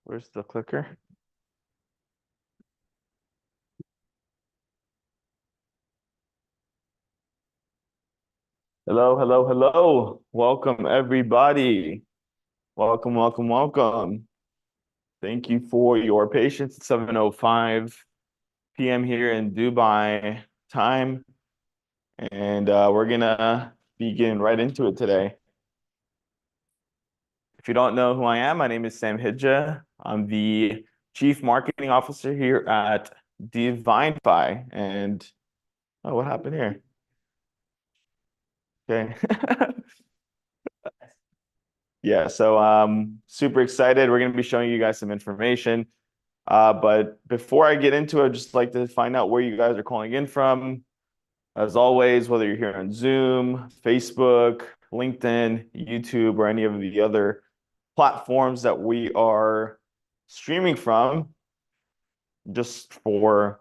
Where's the clicker? Hello, hello, hello. Welcome, everybody. Welcome, welcome, welcome. Thank you for your patience. It's 7:05 p.m. here in Dubai time, and we're gonna be getting right into it today. If you don't know who I am, my name is Sam Hidja. I'm the Chief Marketing Officer here at Divinfi. And oh, what happened here? Okay. Yeah, so super excited. We're going to be showing you guys some information. But before I get into it, I'd just like to find out where you guys are calling in from. As always, whether you're here on Zoom, Facebook, LinkedIn, YouTube, or any of the other platforms that we are streaming from, just to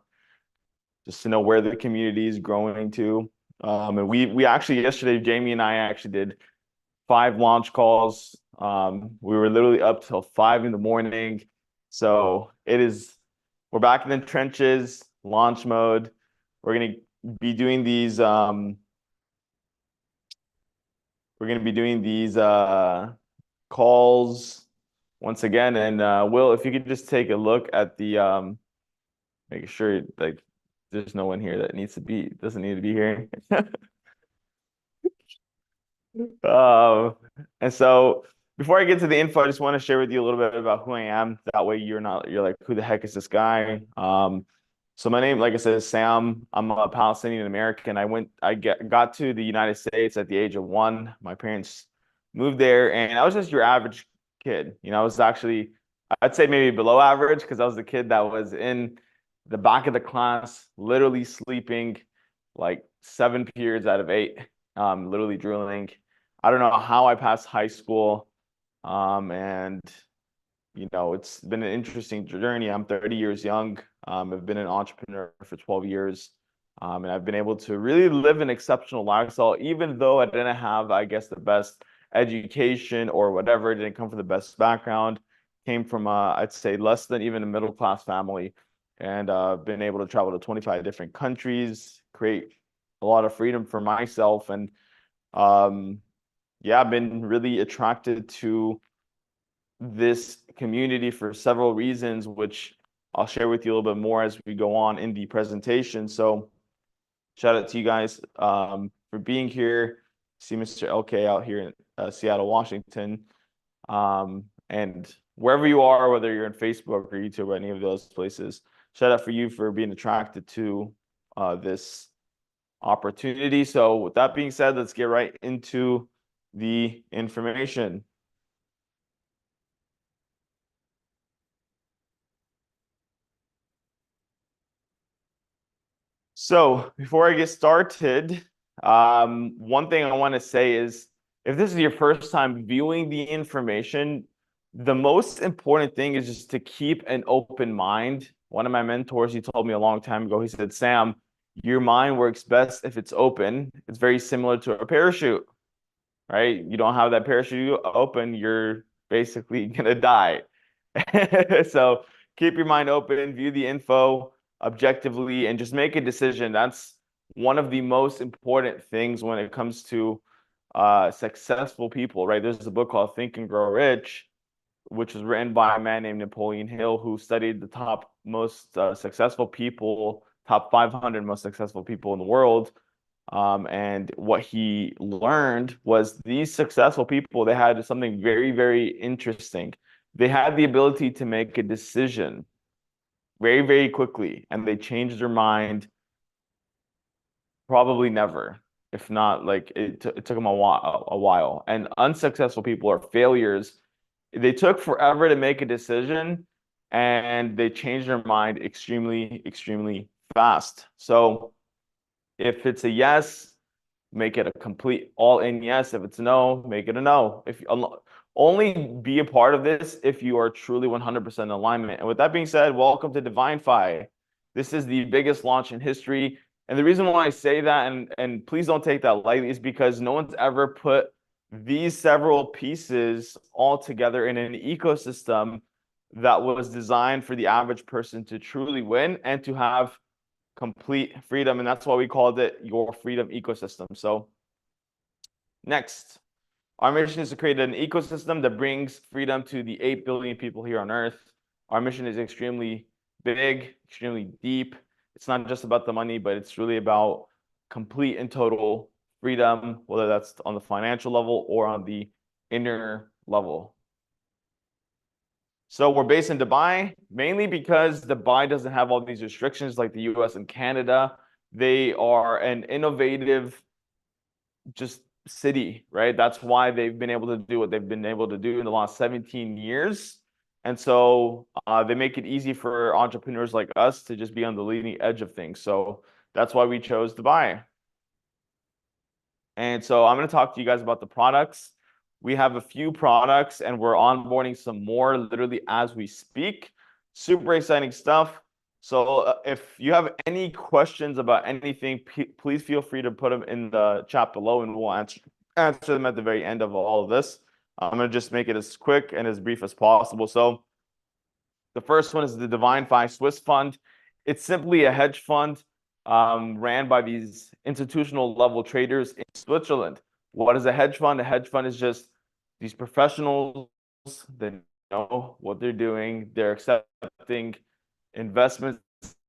know where the community is growing to. And we actually yesterday, Jamie and I actually did 5 launch calls. We were literally up till 5 in the morning. So we're back in the trenches, launch mode. We're gonna be doing these calls once again. And Will, if you could just take a look at the making sure like there's no one here that doesn't need to be here. Uh, and so before I get to the info, I just want to share with you a little bit about who I am. That way you're like, who the heck is this guy? So my name, like I said, is Sam. I'm a Palestinian American. Got to the United States at the age of 1. My parents moved there, and I was just your average kid. I was actually, I'd say maybe below average because I was the kid that was in the back of the class, literally sleeping like 7 periods out of 8, literally drooling. I don't know how I passed high school. And it's been an interesting journey. I'm 30 years young. I've been an entrepreneur for 12 years. And I've been able to really live an exceptional lifestyle, even though I didn't have, I guess, the best education or whatever. Didn't come from the best background. Came from, I'd say, less than even a middle-class family. And been able to travel to 25 different countries, create a lot of freedom for myself. And yeah, I've been really attracted to this community for several reasons, which I'll share with you a little bit more as we go on in the presentation. So shout out to you guys for being here. See Mr. LK out here in Seattle, Washington. And wherever you are, whether you're in Facebook or YouTube or any of those places, shout out for you for being attracted to this opportunity. So with that being said, let's get right into the information. So before I get started, one thing I want to say is if this is your first time viewing the information, the most important thing is just to keep an open mind. One of my mentors, he told me a long time ago, he said, Sam, your mind works best if it's open. It's very similar to a parachute, right? You don't have that parachute open, you're basically gonna die. So keep your mind open, view the info objectively, and just make a decision. That's one of the most important things when it comes to successful people, right? There's a book called Think and Grow Rich, which was written by a man named Napoleon Hill, who studied the top most successful people, top 500 most successful people in the world. And what he learned was these successful people, they had something very, very interesting. They had the ability to make a decision very, very quickly, and they changed their mind probably never, if not like it took them a while. And unsuccessful people or failures, they took forever to make a decision, and they changed their mind extremely, extremely fast. So if it's a yes, make it a complete all-in yes. If it's a no, make it a no. If only be a part of this if you are truly 100% in alignment. And with that being said, welcome to Divinfi. This is the biggest launch in history. And the reason why I say that, and please don't take that lightly, is because no one's ever put these several pieces all together in an ecosystem that was designed for the average person to truly win and to have complete freedom. And that's why we called it your freedom ecosystem. So next, our mission is to create an ecosystem that brings freedom to the 8 billion people here on Earth. Our mission is extremely big, extremely deep. It's not just about the money, but it's really about complete and total freedom, whether that's on the financial level or on the inner level. So we're based in Dubai, mainly because Dubai doesn't have all these restrictions like the US and Canada. They are an innovative just city, right? That's why they've been able to do what they've been able to do in the last 17 years. And so they make it easy for entrepreneurs like us to just be on the leading edge of things. So that's why we chose Dubai. And so I'm going to talk to you guys about the products. We have a few products and we're onboarding some more literally as we speak. Super exciting stuff. So if you have any questions about anything, please feel free to put them in the chat below and we'll answer them at the very end of all of this. I'm going to just make it as quick and as brief as possible. So the first one is the Divinfi Swiss fund. It's simply a hedge fund ran by these institutional level traders in Switzerland. What is a hedge fund? A hedge fund is just these professionals that know what they're doing. They're accepting investments.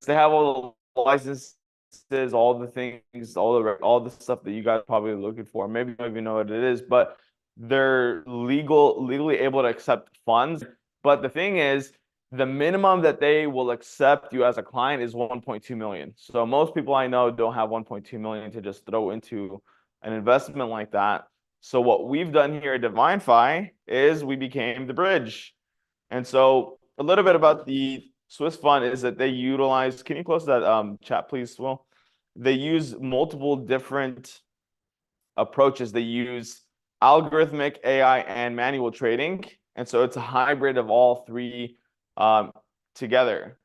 They have all the licenses, all the things, all the stuff that you guys are probably looking for. Maybe you don't even know what it is, but they're legally able to accept funds. But the thing is, the minimum that they will accept you as a client is 1.2 million. So most people I know don't have 1.2 million to just throw into an investment like that. So what we've done here at Divinfi is we became the bridge. And so a little bit about the Swiss fund is that they utilize, can you close that chat, please, Will? They use multiple different approaches. They use algorithmic AI and manual trading. And so it's a hybrid of all three together.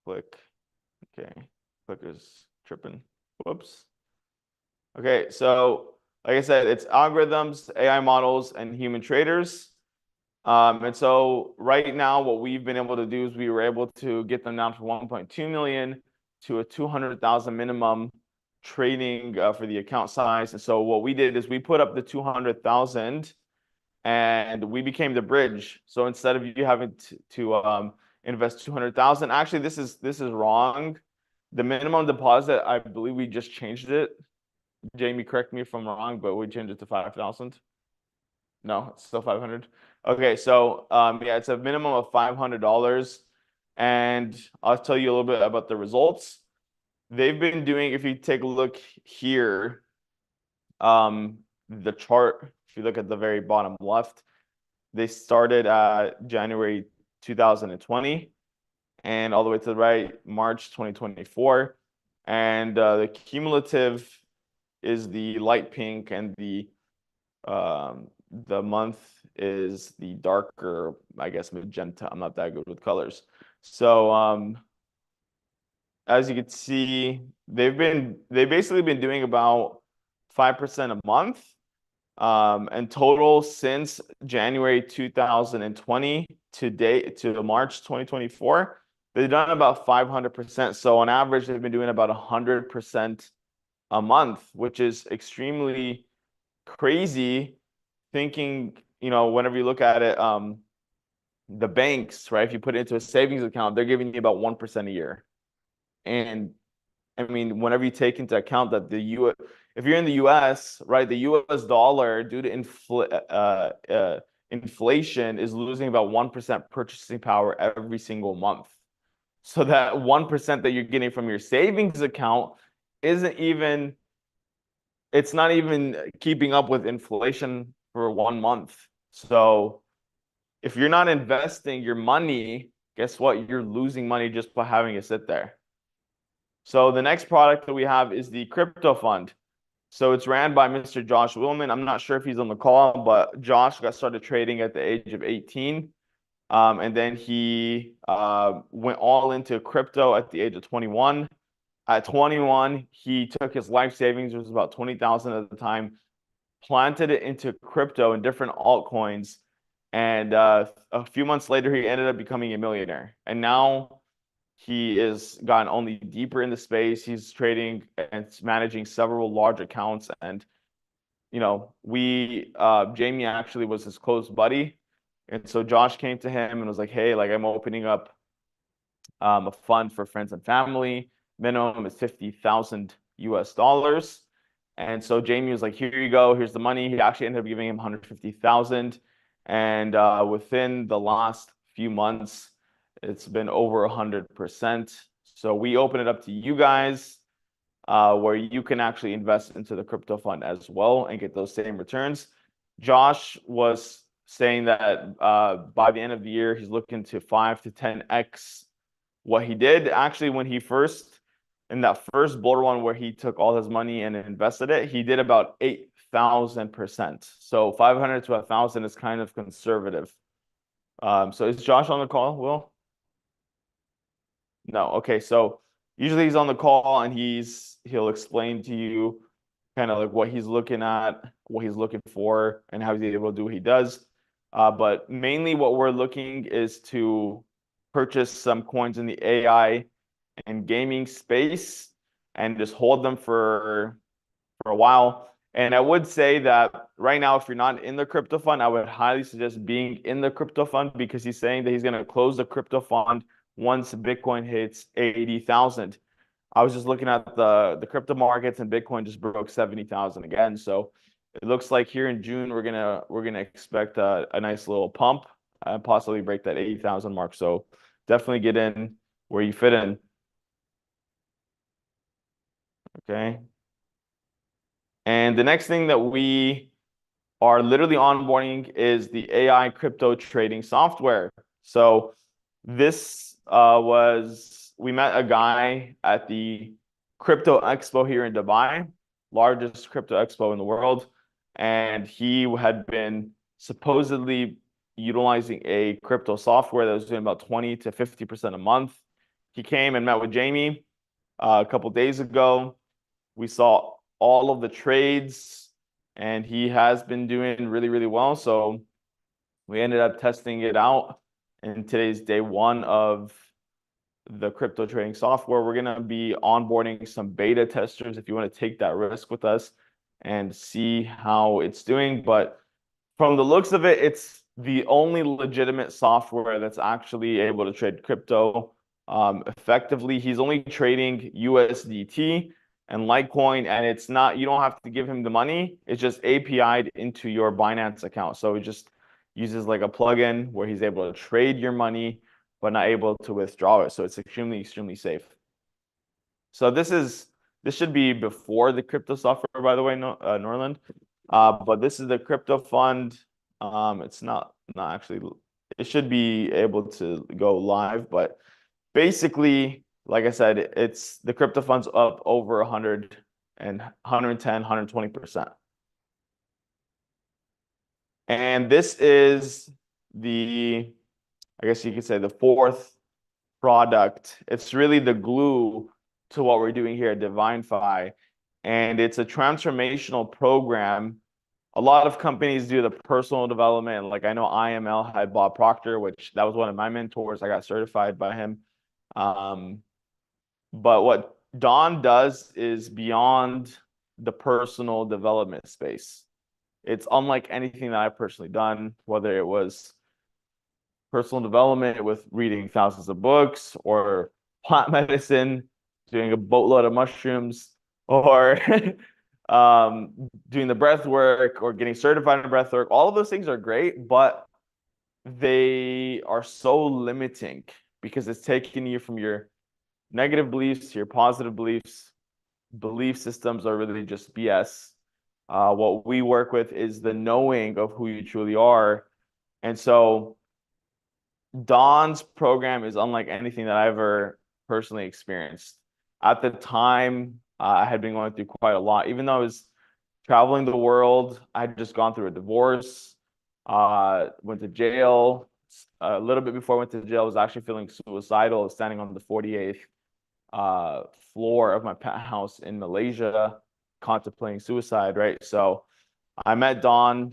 Click. Okay. Clicker's tripping. Whoops. Okay. So like I said, it's algorithms, AI models, and human traders. And so right now, what we've been able to do is we were able to get them down from 1.2 million to a 200,000 minimum trading for the account size. And so what we did is we put up the 200,000 and we became the bridge. So instead of you having to invest 200,000, actually this is wrong. The minimum deposit, I believe we just changed it. Jamie, correct me if I'm wrong, but we changed it to 5,000. No, it's still 500. Okay, so yeah, it's a minimum of $500. And I'll tell you a little bit about the results. They've been doing, if you take a look here, the chart, if you look at the very bottom left, they started January 2020 and all the way to the right, March 2024. And the cumulative is the light pink and the month is the darker, I guess, magenta. I'm not that good with colors. So as you can see, they've basically been doing about 5% a month. And total since January 2020 to March 2024, they've done about 500%. So on average, they've been doing about 100% a month, which is extremely crazy. Thinking, whenever you look at it, the banks, right? If you put it into a savings account, they're giving you about 1% a year. And I mean, whenever you take into account that if you're in the US, right, the US dollar due to inflation is losing about 1% purchasing power every single month. So that 1% that you're getting from your savings account it's not even keeping up with inflation for 1 month. So if you're not investing your money, guess what? You're losing money just by having it sit there. So the next product that we have is the crypto fund. So it's ran by Mr. Josh Willman. I'm not sure if he's on the call, but Josh got started trading at the age of 18. And then he went all into crypto at the age of 21. At 21, he took his life savings, which was about 20,000 at the time, planted it into crypto and different altcoins. And a few months later, he ended up becoming a millionaire. And now he is gotten only deeper in the space. He's trading and managing several large accounts. And Jamie actually was his close buddy. And so Josh came to him and was like, hey, like I'm opening up a fund for friends and family. Minimum is 50,000 US dollars. And so Jamie was like, here you go, here's the money. He actually ended up giving him 150,000. And within the last few months, it's been over 100%. So we open it up to you guys, where you can actually invest into the crypto fund as well and get those same returns. Josh was saying that by the end of the year, he's looking to 5 to 10x what he did. Actually, when he first, in that first bull run where he took all his money and invested it, he did about 8,000%. So 500 to 1,000 is kind of conservative. So is Josh on the call, Will? No. Okay. So usually he's on the call and he'll explain to you kind of like what he's looking at, what he's looking for, and how he's able to do what he does. But mainly what we're looking is to purchase some coins in the AI and gaming space and just hold them for a while. And I would say that right now, if you're not in the crypto fund, I would highly suggest being in the crypto fund, because he's saying that he's going to close the crypto fund once Bitcoin hits 80,000. I was just looking at the crypto markets, and Bitcoin just broke 70,000 again. So it looks like here in June we're gonna expect a nice little pump and possibly break that 80,000 mark. So definitely get in where you fit in. Okay. And the next thing that we are literally onboarding is the AI crypto trading software. So this we met a guy at the crypto expo here in Dubai, largest crypto expo in the world. And he had been supposedly utilizing a crypto software that was doing about 20 to 50% a month. He came and met with Jamie a couple days ago. We saw all of the trades, and he has been doing really, really well. So we ended up testing it out. And today's day one of the crypto trading software. We're going to be onboarding some beta testers if you want to take that risk with us and see how it's doing. But from the looks of it, it's the only legitimate software that's actually able to trade crypto effectively. He's only trading USDT and Litecoin, and it's not, you don't have to give him the money. It's just API'd into your Binance account. So it just uses like a plugin where he's able to trade your money, but not able to withdraw it. So it's extremely, extremely safe. So this should be before the crypto software, by the way, Norland. But this is the crypto fund. It's not actually, it should be able to go live, but basically, like I said, it's the crypto fund's up over 100 and 110, 120%. And this is I guess you could say, the fourth product. It's really the glue to what we're doing here at Divinfi. And it's a transformational program. A lot of companies do the personal development. Like I know IML had Bob Proctor, which that was one of my mentors. I got certified by him. But what Don does is beyond the personal development space. It's unlike anything that I've personally done, whether it was personal development with reading thousands of books, or plant medicine, doing a boatload of mushrooms, or doing the breath work, or getting certified in breath work. All of those things are great, but they are so limiting because it's taking you from your negative beliefs to your positive beliefs. Belief systems are really just BS. What we work with is the knowing of who you truly are. And so Don's program is unlike anything that I ever personally experienced. At the time, I had been going through quite a lot. Even though I was traveling the world, I had just gone through a divorce, went to jail. A little bit before I went to jail, I was actually feeling suicidal. I was standing on the 48th floor of my penthouse in Malaysia, contemplating suicide, right? So I met Don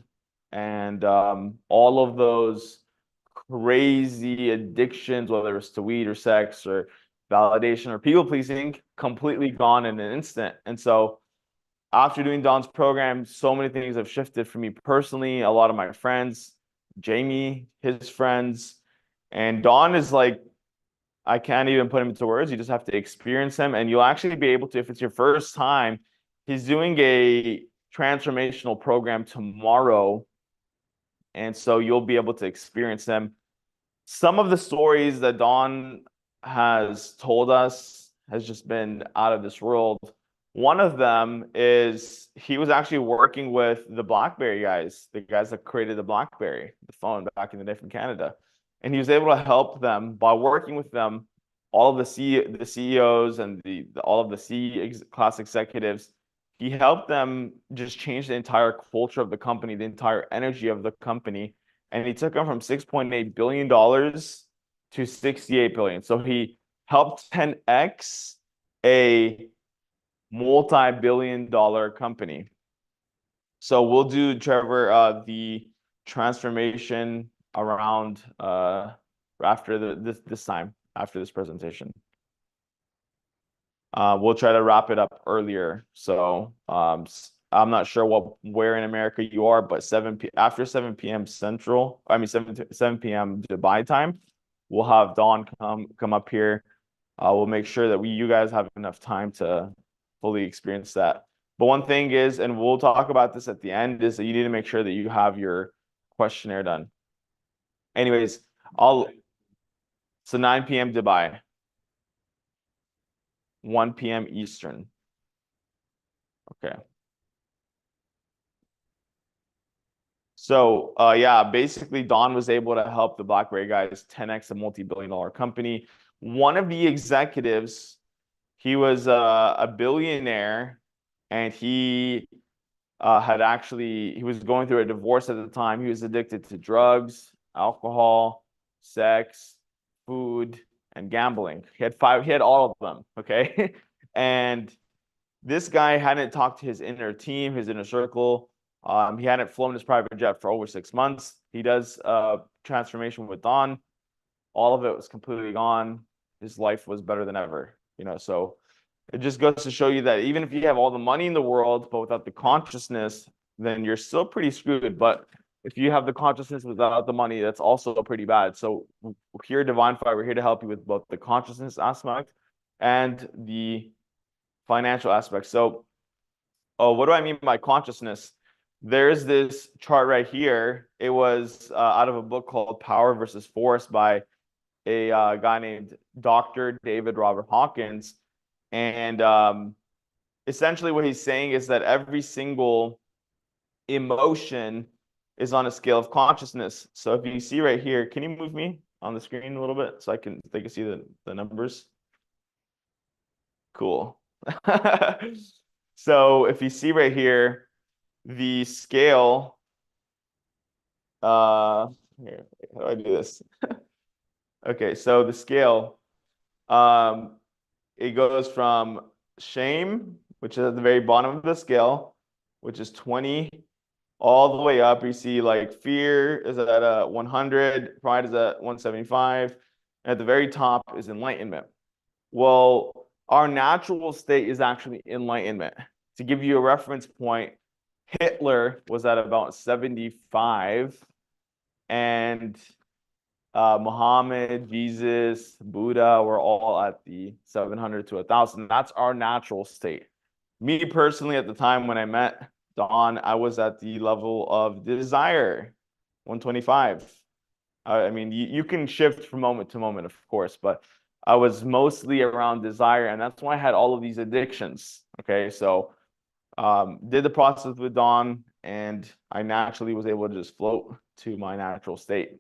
and all of those crazy addictions, whether it's to weed or sex or validation or people pleasing, completely gone in an instant. And so after doing Don's program, so many things have shifted for me personally, a lot of my friends, Jamie, his friends, and Don is like, I can't even put him into words. You just have to experience him, and you'll actually be able to, if it's your first time, he's doing a transformational program tomorrow. And so you'll be able to experience him. Some of the stories that Don has told us has just been out of this world. One of them is he was actually working with the BlackBerry guys, the guys that created the BlackBerry, the phone back in the day from Canada. And he was able to help them by working with them, all of the CEOs and all of the class executives. He helped them just change the entire culture of the company, the entire energy of the company, and he took them from $6.8 billion to 68 billion. So he helped 10x a multi-billion-dollar company. So we'll do, Trevor, the transformation around after this time, after this presentation. We'll try to wrap it up earlier. So I'm not sure where in America you are, but after 7 p.m. Central, I mean 7 p.m. Dubai time, we'll have Dawn come up here. We'll make sure that you guys have enough time to fully experience that. But one thing is, and we'll talk about this at the end, is that you need to make sure that you have your questionnaire done. Anyways, so 9 p.m. Dubai, 1 p.m. Eastern. Okay. So yeah, basically Don was able to help the BlackBerry guys 10x a multi-billion-dollar company. One of the executives, he was a billionaire, and he was going through a divorce at the time. He was addicted to drugs, alcohol, sex, food, and gambling. He had all of them, okay? And this guy hadn't talked to his inner team, his inner circle. He hadn't flown his private jet for over 6 months. He does transformation with Don. All of it was completely gone. His life was better than ever, so it just goes to show you that even if you have all the money in the world, but without the consciousness, then you're still pretty screwed. But if you have the consciousness without the money, that's also pretty bad. So here at Divinfi, we're here to help you with both the consciousness aspect and the financial aspect. So, what do I mean by consciousness? There's this chart right here. It was out of a book called Power versus Force by a guy named Dr. David Robert Hawkins. And essentially what he's saying is that every single emotion is on a scale of consciousness. So if you see right here, can you move me on the screen a little bit so they can see the numbers? Cool. So if you see right here, the scale, here, how do I do this? Okay, so the scale, it goes from shame, which is at the very bottom of the scale, which is 20, all the way up. You see like fear is at 100, pride is at 175, and at the very top is enlightenment. Well, our natural state is actually enlightenment. To give you a reference point, Hitler was at about 75, and Muhammad, Jesus, Buddha were all at the 700 to 1,000. That's our natural state. Me personally, at the time when I met Don, I was at the level of desire, 125. I mean, you can shift from moment to moment, of course, but I was mostly around desire, and that's why I had all of these addictions. Okay, so did the process with Don, and I naturally was able to just float to my natural state.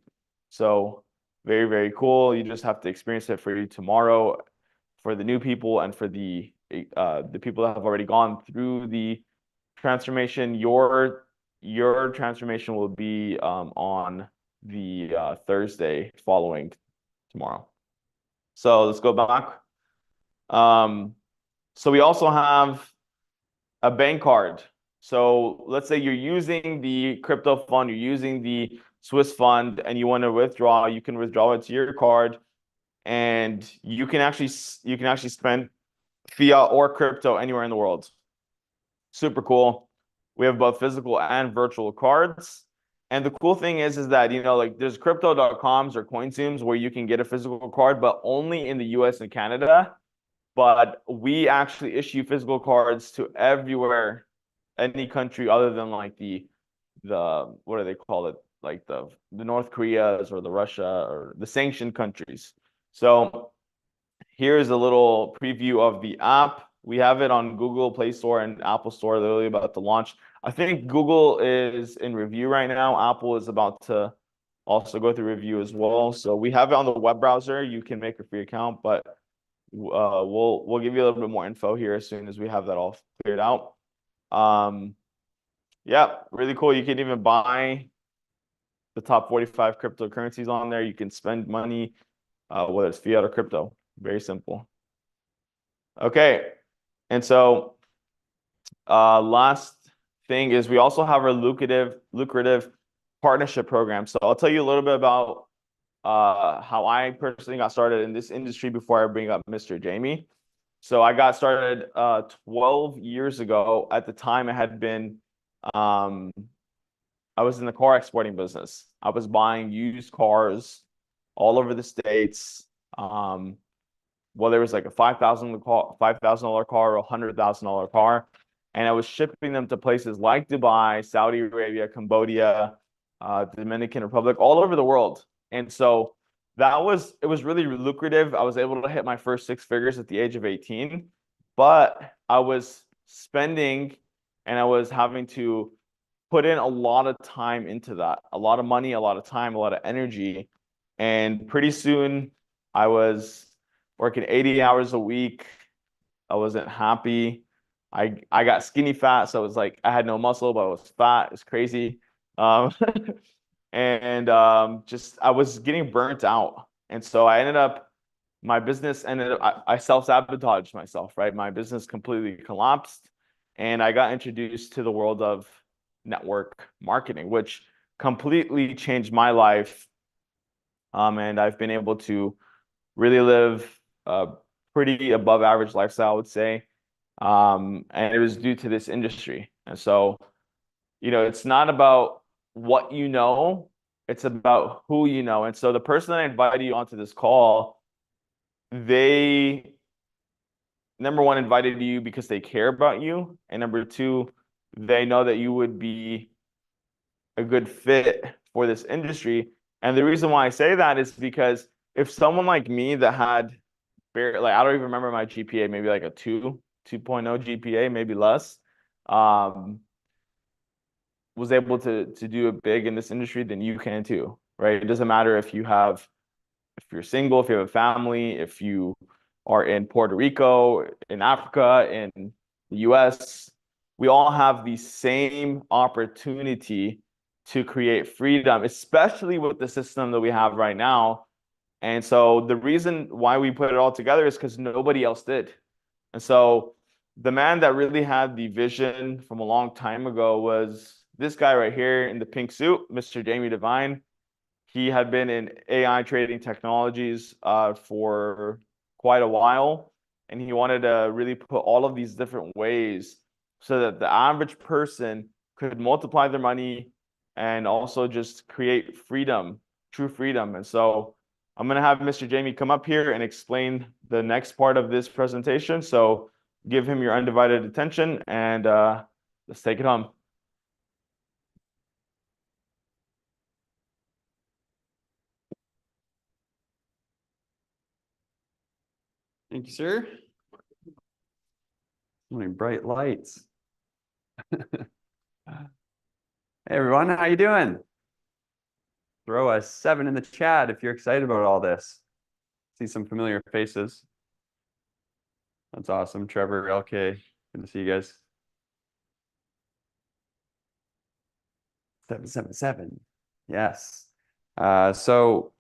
So very, very cool. You just have to experience it for you tomorrow, for the new people, and for the people that have already gone through the transformation. Your transformation will be on the Thursday following tomorrow. So let's go back. So we also have a bank card. So let's say you're using the crypto fund, you're using the Swiss fund, and you want to withdraw, you can withdraw it to your card, and you can actually spend fiat or crypto anywhere in the world. Super cool. We have both physical and virtual cards. And the cool thing is that, like there's crypto.coms or CoinZooms where you can get a physical card, but only in the US and Canada. But we actually issue physical cards to everywhere, any country other than like the what do they call it? Like the North Koreas or the Russia or the sanctioned countries. So here's a little preview of the app. We have it on Google Play Store and Apple Store, literally about to launch. I think Google is in review right now. Apple is about to also go through review as well. So we have it on the web browser. You can make a free account, but we'll give you a little bit more info here as soon as we have that all cleared out. Yeah, really cool. You can even buy the top 45 cryptocurrencies on there. You can spend money, whether it's fiat or crypto. Very simple. Okay. And so last thing is we also have our lucrative partnership program. So I'll tell you a little bit about how I personally got started in this industry before I bring up Mr. Jamie. So I got started 12 years ago. At the time, I was in the car exporting business. I was buying used cars all over the States. Whether it was like a $5,000 car or a $100,000 car, and I was shipping them to places like Dubai, Saudi Arabia, Cambodia, Dominican Republic, all over the world. And so it was really lucrative. I was able to hit my first six figures at the age of 18, but I was spending and I was having to put in a lot of time into that, a lot of money, a lot of time, a lot of energy. And pretty soon I was working 80 hours a week. I wasn't happy. I got skinny fat, so it was like I had no muscle, but I was fat. It was crazy. Um, and just I was getting burnt out. And so my business ended up, I self-sabotaged myself, right? My business completely collapsed. And I got introduced to the world of network marketing, which completely changed my life. And I've been able to really live a pretty above average lifestyle, I would say. And it was due to this industry. And so, it's not about what you know, it's about who you know. And so the person that I invited you onto this call, they, number one, invited you because they care about you. And number two, they know that you would be a good fit for this industry. And the reason why I say that is because if someone like me that had like I don't even remember my GPA, maybe like a 2.0 GPA, maybe less, was able to do it big in this industry, then you can too, right? It doesn't matter if you're single, if you have a family, if you are in Puerto Rico, in Africa, in the US, we all have the same opportunity to create freedom, especially with the system that we have right now. And so the reason why we put it all together is because nobody else did. And so the man that really had the vision from a long time ago was this guy right here in the pink suit, Mr. Jamie Devine. He had been in AI trading technologies for quite a while, and he wanted to really put all of these different ways so that the average person could multiply their money and also just create freedom, true freedom. And so I'm going to have Mr. Jamie come up here and explain the next part of this presentation. So give him your undivided attention and let's take it home. Thank you, sir. So many bright lights. Hey everyone, how you doing? Throw a 7 in the chat if you're excited about all this. See some familiar faces. That's awesome. Trevor, LK, good to see you guys. 777. Yes. So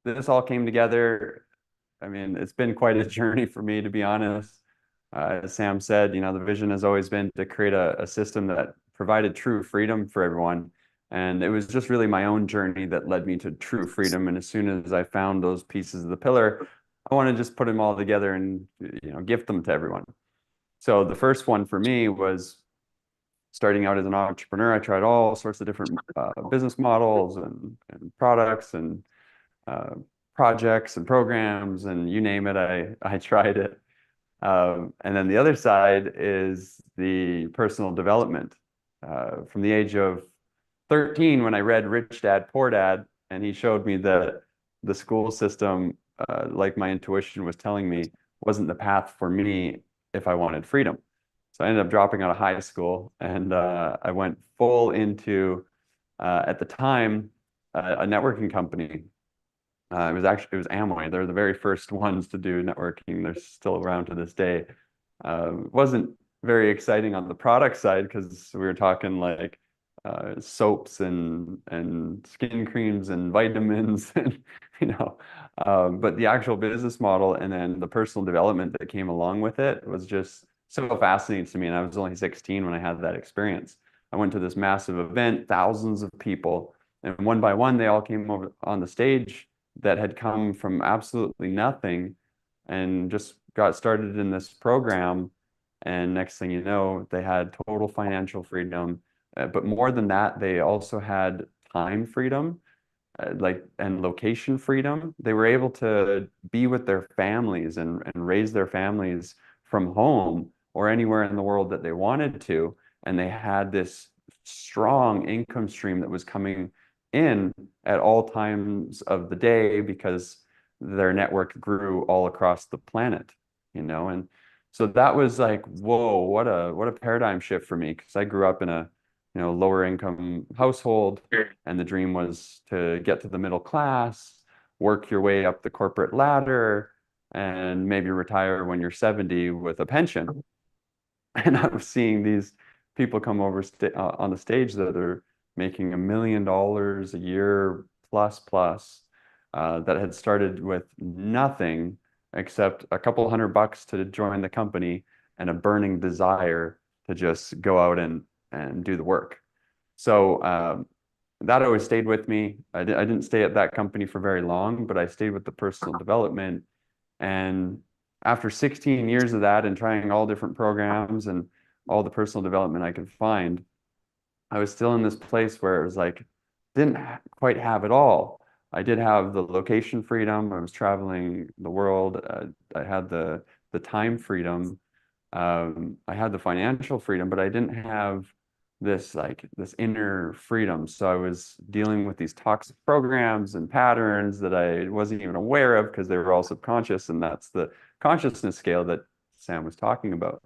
this all came together. I mean, it's been quite a journey for me, to be honest. As Sam said, the vision has always been to create a system that provided true freedom for everyone. And it was just really my own journey that led me to true freedom. And as soon as I found those pieces of the pillar, I want to just put them all together and gift them to everyone. So the first one for me was starting out as an entrepreneur. I tried all sorts of different business models and products and uh, projects and programs, and you name it, I tried it. And then the other side is the personal development. From the age of 13, when I read Rich Dad, Poor Dad, and he showed me that the school system, like my intuition was telling me, wasn't the path for me if I wanted freedom. So I ended up dropping out of high school, and I went full into, at the time, a networking company. It was Amway. They're the very first ones to do networking. They're still around to this day. Wasn't very exciting on the product side because we were talking like soaps and skin creams and vitamins and but the actual business model and then the personal development that came along with it was just so fascinating to me. And I was only 16 when I had that experience. I went to this massive event, thousands of people, and one by one they all came over on the stage that had come from absolutely nothing and just got started in this program. And next thing you know, they had total financial freedom. But more than that, they also had time freedom, and location freedom. They were able to be with their families and raise their families from home or anywhere in the world that they wanted to. And they had this strong income stream that was coming in at all times of the day because their network grew all across the planet, and so that was like, whoa, what a paradigm shift for me, because I grew up in a lower income household, and the dream was to get to the middle class, work your way up the corporate ladder, and maybe retire when you're 70 with a pension. And I was seeing these people come over on the stage that are making $1 million a year plus, that had started with nothing except a couple $100 to join the company and a burning desire to just go out and do the work. So that always stayed with me. I didn't stay at that company for very long, but I stayed with the personal development. And after 16 years of that and trying all different programs and all the personal development I could find, I was still in this place where it was like, didn't quite have it all. I did have the location freedom. I was traveling the world. I had the time freedom. I had the financial freedom, but I didn't have this inner freedom. So I was dealing with these toxic programs and patterns that I wasn't even aware of because they were all subconscious, and that's the consciousness scale that Sam was talking about.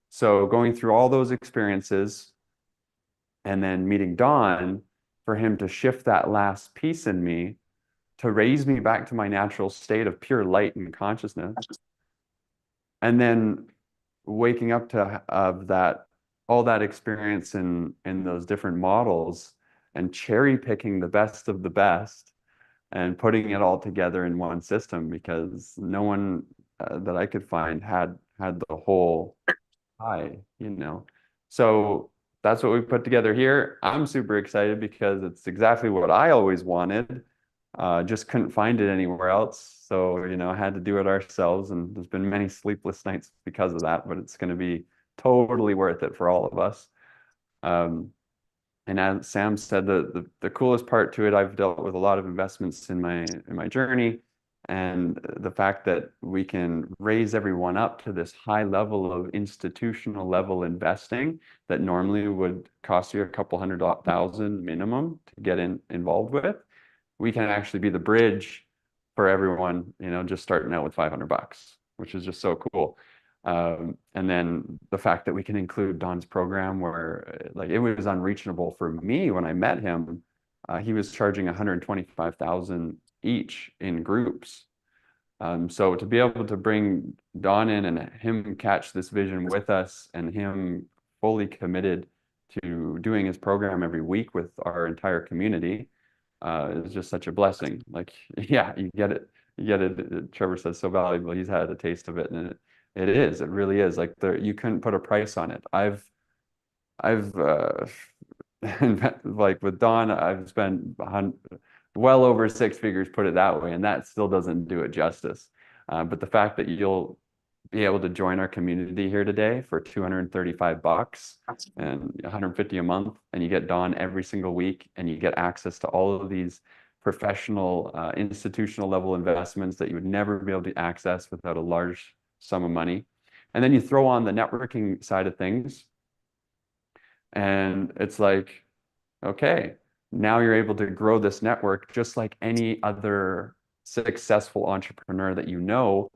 So going through all those experiences and then meeting Don, for him to shift that last piece in me to raise me back to my natural state of pure light and consciousness, and then waking up to of that all that experience in those different models and cherry picking the best of the best and putting it all together in one system, because no one that I could find had the whole pie. So that's what we put together here. I'm super excited because it's exactly what I always wanted. Just couldn't find it anywhere else. So, I had to do it ourselves, and there's been many sleepless nights because of that, but it's going to be totally worth it for all of us. And as Sam said, the coolest part to it, I've dealt with a lot of investments in my journey, and the fact that we can raise everyone up to this high level of institutional level investing that normally would cost you a couple $100,000 minimum to get involved with. We can actually be the bridge for everyone, just starting out with $500, which is just so cool. And then the fact that we can include Don's program, where like it was unreachable for me when I met him. He was charging 125,000 each in groups. So to be able to bring Don in and him catch this vision with us, and him fully committed to doing his program every week with our entire community, is just such a blessing. Like, yeah, you get it. You get it. Trevor says so valuable. He's had a taste of it, and It is. It really is. Like you couldn't put a price on it. I've like with Don, I've spent well over six figures, put it that way, and that still doesn't do it justice. But the fact that you'll be able to join our community here today for 235 bucks and 150 a month, and you get Don every single week, and you get access to all of these professional, institutional level investments that you would never be able to access without a large sum of money. And then you throw on the networking side of things, and it's like, okay, now you're able to grow this network just like any other successful entrepreneur that you know.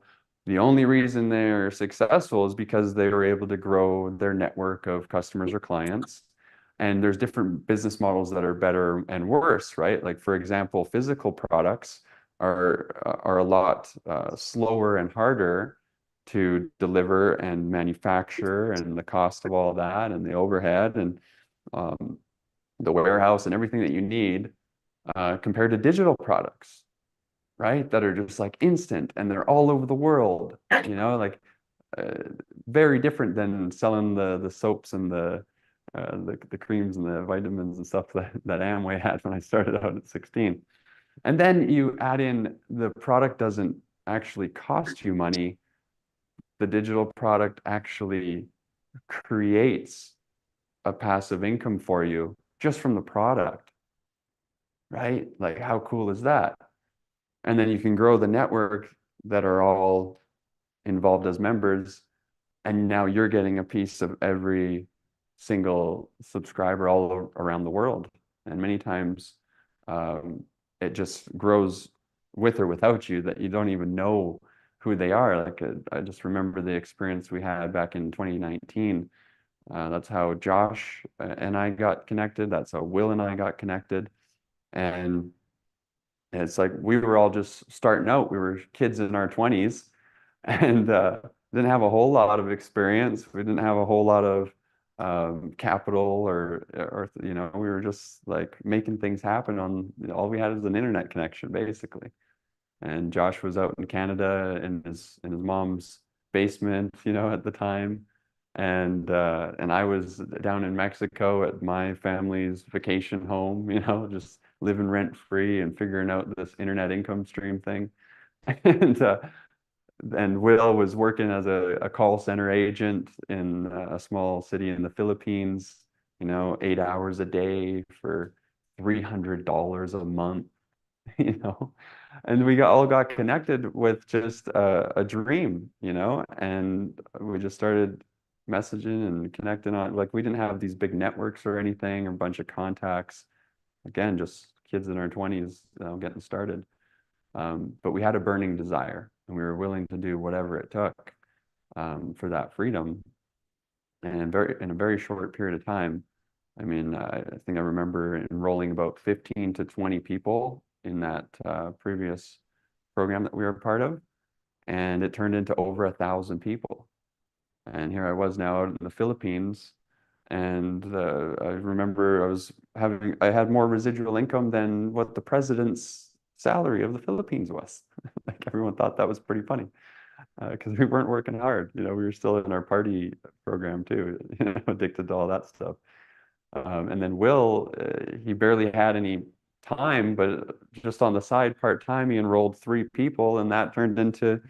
The only reason they're successful is because they were able to grow their network of customers or clients. And there's different business models that are better and worse, right? Like, for example, physical products are a lot slower and harder to deliver and manufacture, and the cost of all that and the overhead and the warehouse and everything that you need compared to digital products, right? That are just like instant and they're all over the world, like very different than selling the soaps and the creams and the vitamins and stuff that Amway had when I started out at 16. And then you add in the product doesn't actually cost you money. The digital product actually creates a passive income for you just from the product, right? Like, how cool is that? And then you can grow the network that are all involved as members, and now you're getting a piece of every single subscriber all around the world. And many times it just grows with or without you, that you don't even know who they are. Like I just remember the experience we had back in 2019. That's how Josh and I got connected. That's how Will and I got connected. And it's like we were all just starting out. We were kids in our 20s and didn't have a whole lot of experience. We didn't have a whole lot of capital or we were just like making things happen on, all we had is an internet connection basically. And Josh was out in Canada in his mom's basement, at the time. And I was down in Mexico at my family's vacation home, just living rent free and figuring out this internet income stream thing. And Will was working as a call center agent in a small city in the Philippines, 8 hours a day for $300 a month, you know. And we all got connected with just a dream, and we just started messaging and connecting on, like, we didn't have these big networks or anything or a bunch of contacts. Again, just kids in our 20s, getting started. But we had a burning desire and we were willing to do whatever it took for that freedom. And in a very short period of time, I mean, I think I remember enrolling about 15 to 20 people in that previous program that we were a part of, and it turned into over 1,000 people. And here I was now out in the Philippines, and I remember I had more residual income than what the president's salary of the Philippines was. Like, everyone thought that was pretty funny because we weren't working hard. We were still in our party program too, addicted to all that stuff. And then Will, he barely had any time, but just on the side part-time, he enrolled 3 people, and that turned into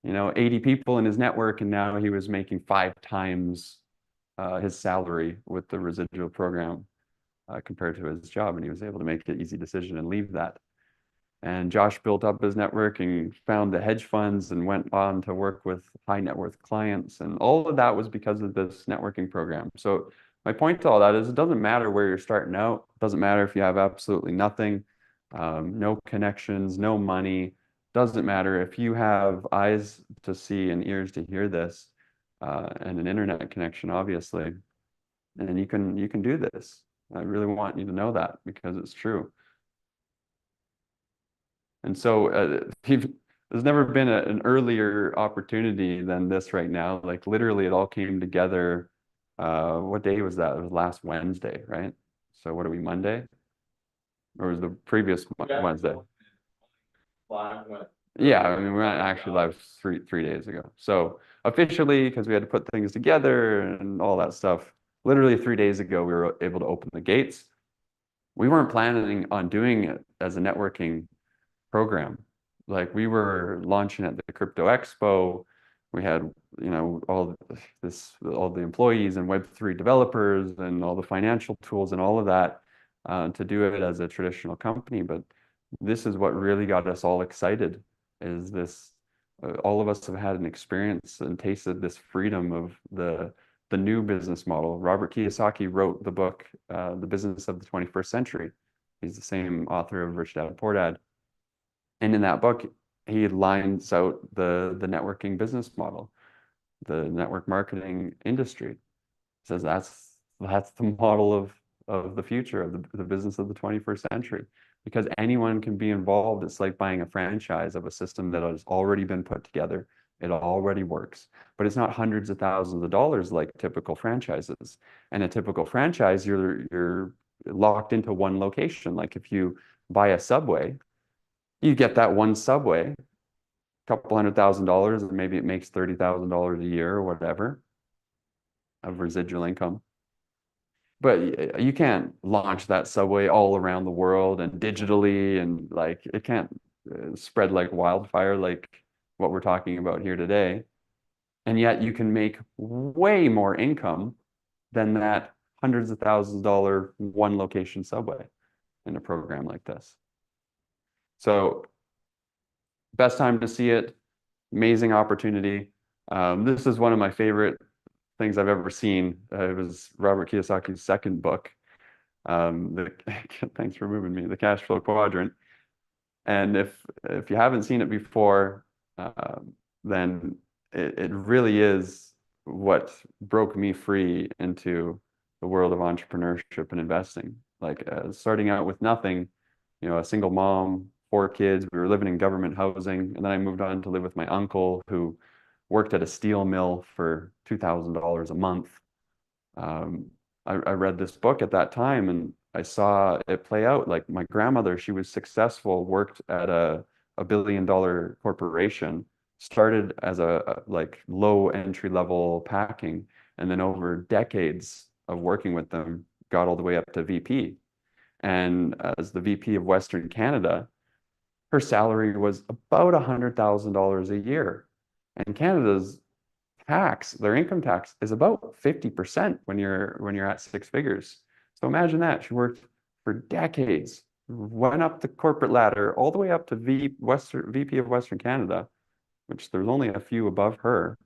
80 people in his network, and now he was making 5 times his salary with the residual program compared to his job, and he was able to make the easy decision and leave that. And Josh built up his network and found the hedge funds and went on to work with high net worth clients, and all of that was because of this networking program. So my point to all that is, it doesn't matter where you're starting out. It doesn't matter if you have absolutely nothing, no connections, no money. Doesn't matter if you have eyes to see and ears to hear this, and an internet connection, obviously, and you can do this. I really want you to know that, because it's true. And so there's never been an earlier opportunity than this right now. Like, literally, it all came together. What day was that? It was last Wednesday, right? So what are we, Monday? Or was the previous Wednesday? Yeah, I mean, we're not actually live three days ago. So officially, because we had to put things together and all that stuff, literally 3 days ago, we were able to open the gates. We weren't planning on doing it as a networking program. Like we were launching at the Crypto Expo. We had, all the employees and Web3 developers and all the financial tools and all of that to do it as a traditional company. But this is what really got us all excited is this, all of us have had an experience and tasted this freedom of the new business model. Robert Kiyosaki wrote the book, The Business of the 21st Century. He's the same author of Rich Dad Poor Dad. And in that book, he lines out the networking business model, the network marketing industry. He says that's the model of the future of the business of the 21st century. Because anyone can be involved. It's like buying a franchise of a system that has already been put together. It already works, but it's not hundreds of thousands of dollars like typical franchises. And a typical franchise, you're locked into one location. Like if you buy a Subway, you get that one Subway, a couple $100,000, and maybe it makes $30,000 a year or whatever of residual income. But you can't launch that Subway all around the world and digitally, and like it can't spread like wildfire like what we're talking about here today. And yet you can make way more income than that hundreds of thousands of dollar one location Subway in a program like this. So best time to see it, amazing opportunity. This is one of my favorite things I've ever seen. It was Robert Kiyosaki's second book. Thanks for moving me, The Cash Flow Quadrant. And if you haven't seen it before, then it really is what broke me free into the world of entrepreneurship and investing. Like starting out with nothing, a single mom, 4 kids. We were living in government housing, and then I moved on to live with my uncle who worked at a steel mill for $2,000 a month. I read this book at that time and I saw it play out. Like my grandmother, she was successful, worked at a billion-dollar corporation, started as a like low entry level packing, and then over decades of working with them, got all the way up to VP. And as the VP of Western Canada, her salary was about $100,000 a year. And Canada's their income tax is about 50% when you're at 6 figures. So imagine that. She worked for decades, went up the corporate ladder all the way up to VP of Western Canada, which there's only a few above her,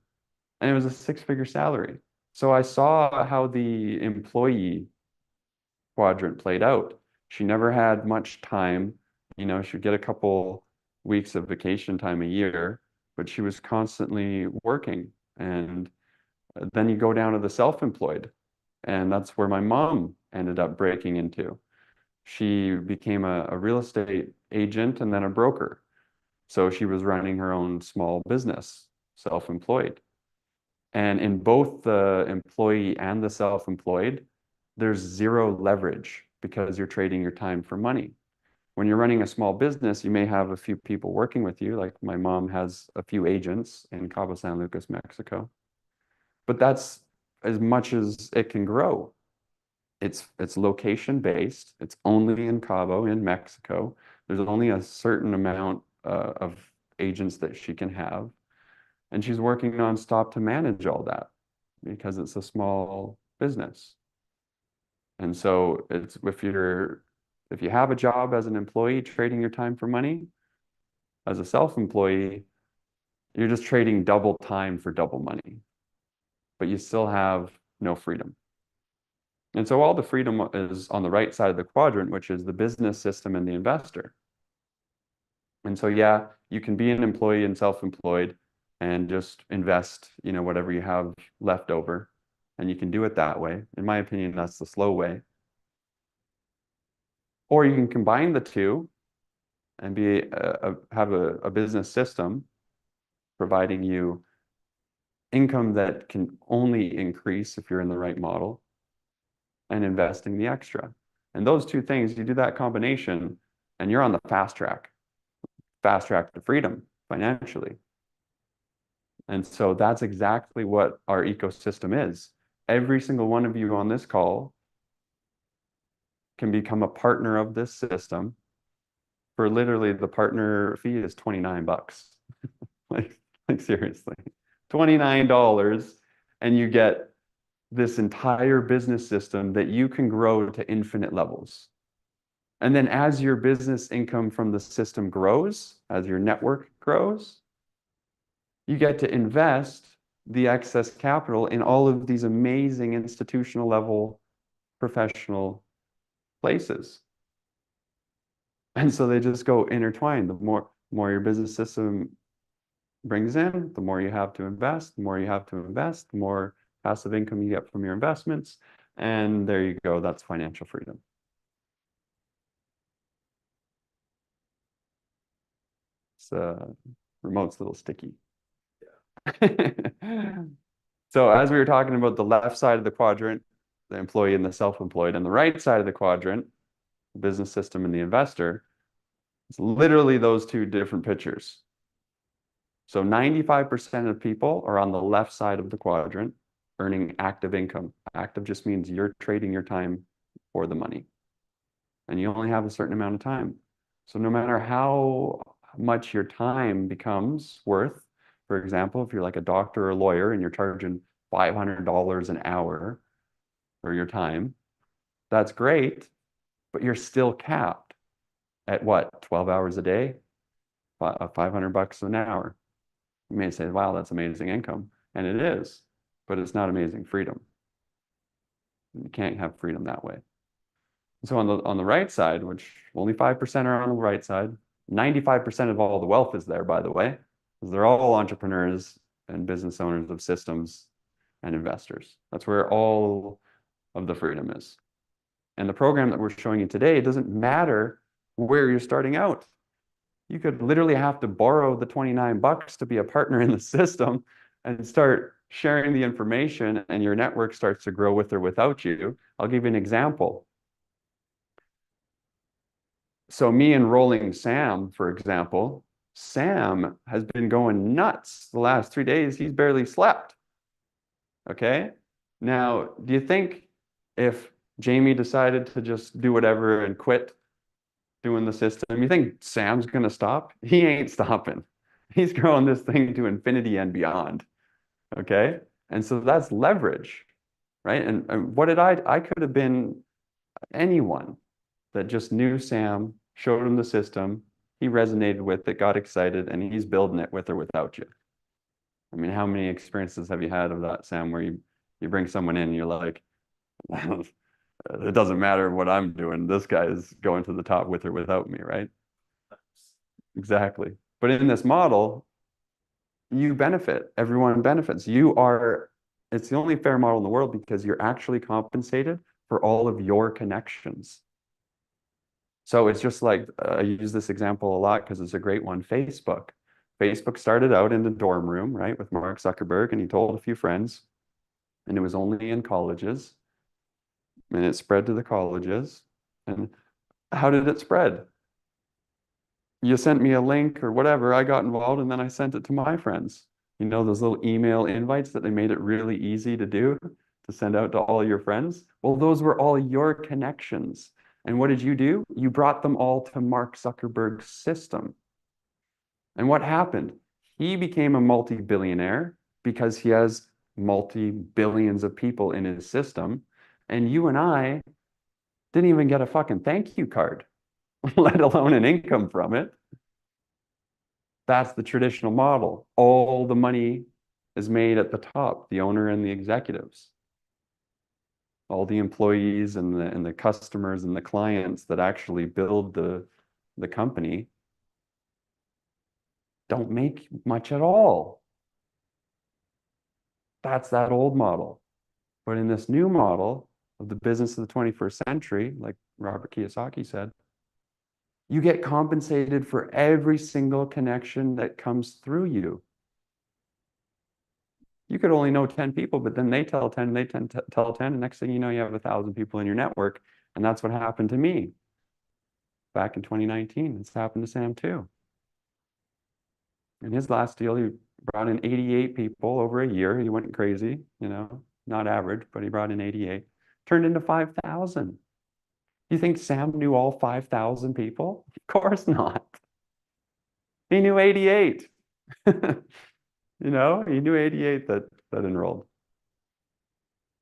and it was a 6 figure salary. So I saw how the employee quadrant played out. She never had much time. She'd get a couple weeks of vacation time a year, but she was constantly working. And then you go down to the self-employed, and that's where my mom ended up breaking into. She became a real estate agent and then a broker. So she was running her own small business, self-employed. And in both the employee and the self-employed, there's zero leverage because you're trading your time for money. When you're running a small business, you may have a few people working with you. Like my mom has a few agents in Cabo San Lucas, Mexico. But that's as much as it can grow. It's location based. It's only in Cabo in Mexico. There's only a certain amount of agents that she can have. And she's working nonstop to manage all that because it's a small business. And so it's if you have a job as an employee trading your time for money, as a self-employee, you're just trading double time for double money, but you still have no freedom. And so all the freedom is on the right side of the quadrant, which is the business system and the investor. And so, yeah, you can be an employee and self-employed and just invest, whatever you have left over. And you can do it that way. In my opinion, that's the slow way. Or you can combine the two and have a business system providing you income that can only increase if you're in the right model and investing the extra. And those two things, you do that combination and you're on the fast track to freedom. financially. And so that's exactly what our ecosystem is. Every single one of you on this call can become a partner of this system for literally the partner fee is $29. like seriously, $29, and you get this entire business system that you can grow to infinite levels. And then as your business income from the system grows, as your network grows, you get to invest the excess capital in all of these amazing institutional level professional places. And so they just go intertwined. The more your business system brings in, the more you have to invest, the more you have to invest, the more passive income you get from your investments. And there you go. That's financial freedom. It's remote's a little sticky. So as we were talking about the left side of the quadrant, the employee and the self-employed, and the right side of the quadrant, the business system and the investor, it's literally those two different pictures. So 95% of people are on the left side of the quadrant earning active income. Active just means you're trading your time for the money. And you only have a certain amount of time. So no matter how much your time becomes worth, for example, if you're like a doctor or a lawyer and you're charging $500 an hour for your time, that's great, but you're still capped at what, 12 hours a day, $500 an hour. You may say, wow, that's amazing income. And it is, but it's not amazing freedom. You can't have freedom that way. So on the right side, which only 5% are on the right side, 95% of all the wealth is there, by the way, because they're all entrepreneurs and business owners of systems and investors. That's where all of the freedom is. And the program that we're showing you today, it doesn't matter where you're starting out. You could literally have to borrow the $29 to be a partner in the system and start sharing the information, and your network starts to grow with or without you. I'll give you an example. So me enrolling Sam, for example, Sam has been going nuts the last 3 days. He's barely slept. Okay. Now, do you think if Jamie decided to just do whatever and quit doing the system, you think Sam's going to stop? He ain't stopping. He's growing this thing to infinity and beyond. Okay. And so that's leverage, right? And what did I could have been anyone that just knew Sam, showed him the system, he resonated with it, got excited, and he's building it with or without you. I mean, how many experiences have you had of that, Sam, where you bring someone in and you're like, it doesn't matter what I'm doing, this guy is going to the top with or without me, right? Exactly. But in this model, you benefit, everyone benefits. It's the only fair model in the world because you're actually compensated for all of your connections. So it's just like, I use this example a lot because it's a great one. Facebook. Facebook started out in the dorm room, right, with Mark Zuckerberg, and he told a few friends, and it was only in colleges, and it spread to the colleges. And how did it spread? You sent me a link or whatever, I got involved, and then I sent it to my friends. You know, those little email invites that they made it really easy to do, to send out to all your friends? Well, those were all your connections. And what did you do? You brought them all to Mark Zuckerberg's system. And what happened? He became a multi-billionaire because he has multi-billions of people in his system. And you and I didn't even get a fucking thank you card, let alone an income from it. That's the traditional model. All the money is made at the top, the owner and the executives. All the employees and the customers and the clients that actually build the company don't make much at all. That's that old model. But in this new model of the business of the 21st century, like Robert Kiyosaki said, you get compensated for every single connection that comes through you. You could only know 10 people, but then they tell 10, they tell 10, and next thing you know, you have 1,000 people in your network. And that's what happened to me back in 2019. It's happened to Sam too. In his last deal, he brought in 88 people over a year. He went crazy, not average, but he brought in 88, turned into 5,000. You think Sam knew all 5,000 people? Of course not. He knew 88. He knew 88 that enrolled.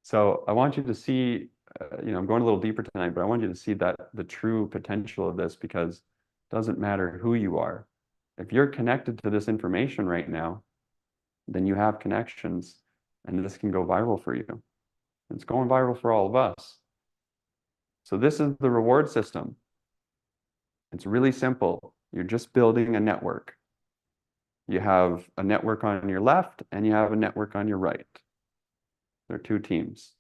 So I want you to see, I'm going a little deeper tonight, but I want you to see that the true potential of this, because it doesn't matter who you are. If you're connected to this information right now, then you have connections, and this can go viral for you. It's going viral for all of us. So this is the reward system. It's really simple. You're just building a network. You have a network on your left and you have a network on your right. They're two teams.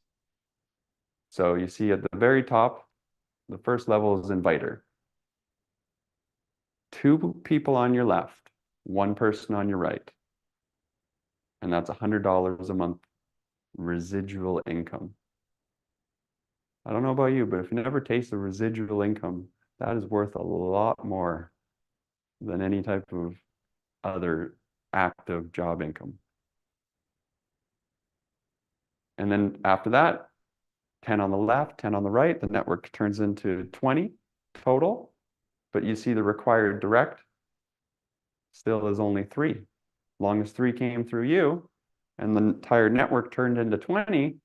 So you see at the very top, the first level is inviter. Two people on your left, one person on your right. And that's $100 a month residual income. I don't know about you, but if you never taste the residual income, that is worth a lot more than any type of other active job income. And then after that, 10 on the left, 10 on the right, the network turns into 20 total, but you see the required direct still is only 3. As long as 3 came through you and the entire network turned into 20,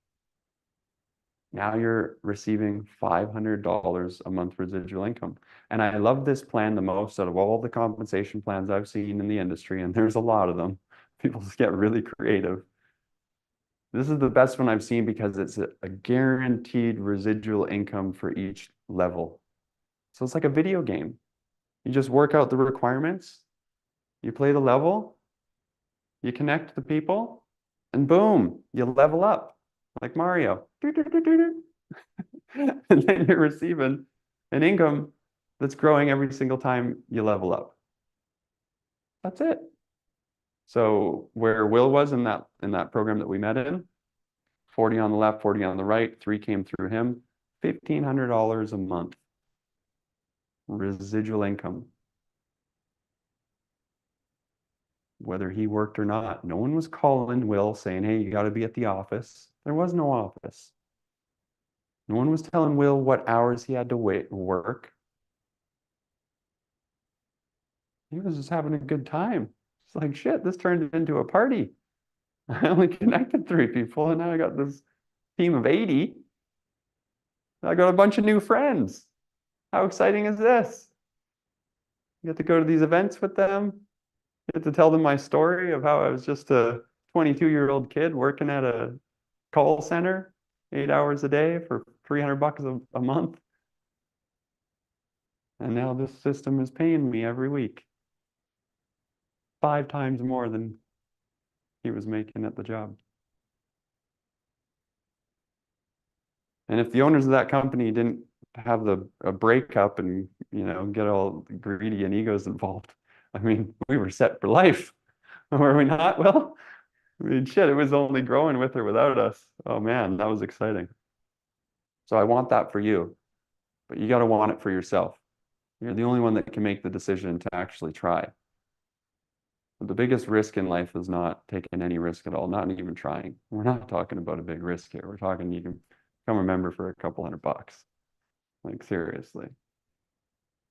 now you're receiving $500 a month residual income. And I love this plan the most out of all the compensation plans I've seen in the industry, and there's a lot of them. People just get really creative. This is the best one I've seen because it's a guaranteed residual income for each level. So it's like a video game. You just work out the requirements, you play the level, you connect the people, and boom, you level up like Mario. And then you're receiving an income that's growing every single time you level up. That's it. So where Will was in that program that we met in, 40 on the left, 40 on the right, 3 came through him, $1,500 a month residual income. Whether he worked or not, no one was calling Will saying, hey, you got to be at the office. There was no office. No one was telling Will what hours he had to work. He was just having a good time. It's like, shit, this turned into a party. I only connected 3 people, and now I got this team of 80. I got a bunch of new friends. How exciting is this? You get to go to these events with them. You get to tell them my story of how I was just a 22-year-old kid working at a call center 8 hours a day for $300 a month. And now this system is paying me every week 5 times more than he was making at the job. And if the owners of that company didn't have a breakup and get all greedy and egos involved, I mean, we were set for life, were we not? Well, I mean, shit, it was only growing with or without us. Oh man, that was exciting. So I want that for you, but you got to want it for yourself. You're the only one that can make the decision to actually try. But the biggest risk in life is not taking any risk at all, not even trying. We're not talking about a big risk here. We're talking you can become a member for a couple $100. Like seriously,